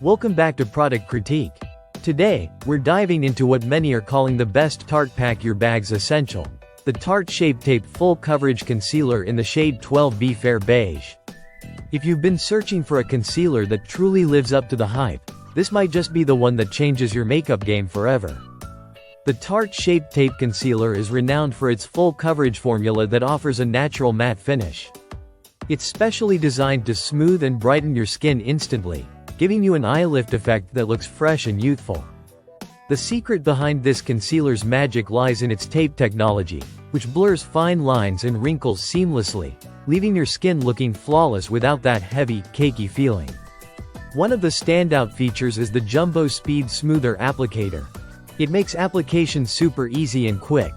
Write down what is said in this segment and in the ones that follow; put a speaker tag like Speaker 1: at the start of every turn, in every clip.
Speaker 1: Welcome back to Product Critique. Today, we're diving into what many are calling the best Tarte Pack Your Bags essential, the Tarte Shape Tape Full Coverage Concealer in the shade 12B Fair Beige. If you've been searching for a concealer that truly lives up to the hype, this might just be the one that changes your makeup game forever. The Tarte Shape Tape Concealer is renowned for its full coverage formula that offers a natural matte finish. It's specially designed to smooth and brighten your skin instantly, giving you an eye lift effect that looks fresh and youthful. The secret behind this concealer's magic lies in its tape technology, which blurs fine lines and wrinkles seamlessly, leaving your skin looking flawless without that heavy, cakey feeling. One of the standout features is the Jumbo Speed Smoother Applicator. It makes application super easy and quick.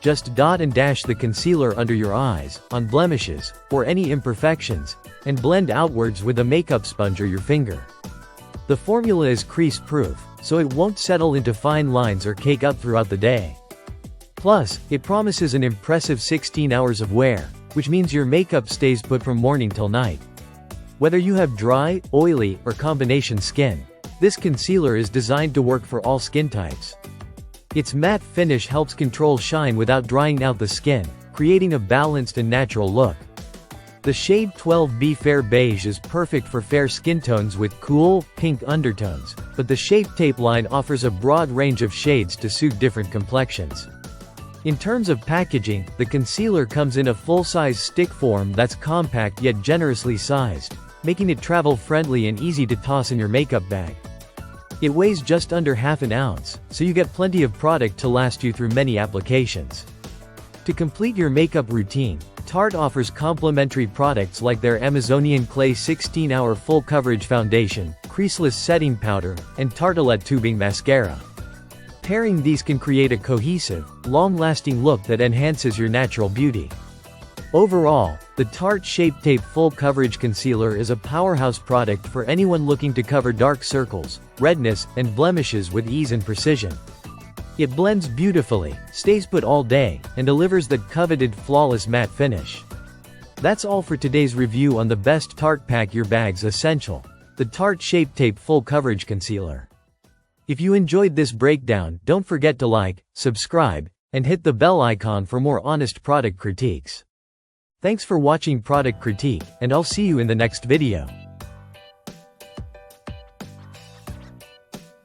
Speaker 1: Just dot and dash the concealer under your eyes, on blemishes, or any imperfections, and blend outwards with a makeup sponge or your finger. The formula is crease-proof, so it won't settle into fine lines or cake up throughout the day. Plus, it promises an impressive 16 hours of wear, which means your makeup stays put from morning till night. Whether you have dry, oily, or combination skin, this concealer is designed to work for all skin types. Its matte finish helps control shine without drying out the skin, creating a balanced and natural look. The shade 12B Fair Beige is perfect for fair skin tones with cool, pink undertones, but the Shape Tape line offers a broad range of shades to suit different complexions. In terms of packaging, the concealer comes in a full-size stick form that's compact yet generously sized, making it travel-friendly and easy to toss in your makeup bag. It weighs just under half an ounce, so you get plenty of product to last you through many applications. To complete your makeup routine, Tarte offers complimentary products like their Amazonian Clay 16-Hour Full Coverage Foundation, Creaseless Setting Powder, and Tartelette Tubing Mascara. Pairing these can create a cohesive, long-lasting look that enhances your natural beauty. Overall, the Tarte Shape Tape Full Coverage Concealer is a powerhouse product for anyone looking to cover dark circles, redness, and blemishes with ease and precision. It blends beautifully, stays put all day, and delivers the coveted flawless matte finish. That's all for today's review on the best Tarte Pack Your Bags essential, the Tarte Shape Tape Full Coverage Concealer. If you enjoyed this breakdown, don't forget to like, subscribe, and hit the bell icon for more honest product critiques. Thanks for watching Product Critique, and I'll see you in the next video.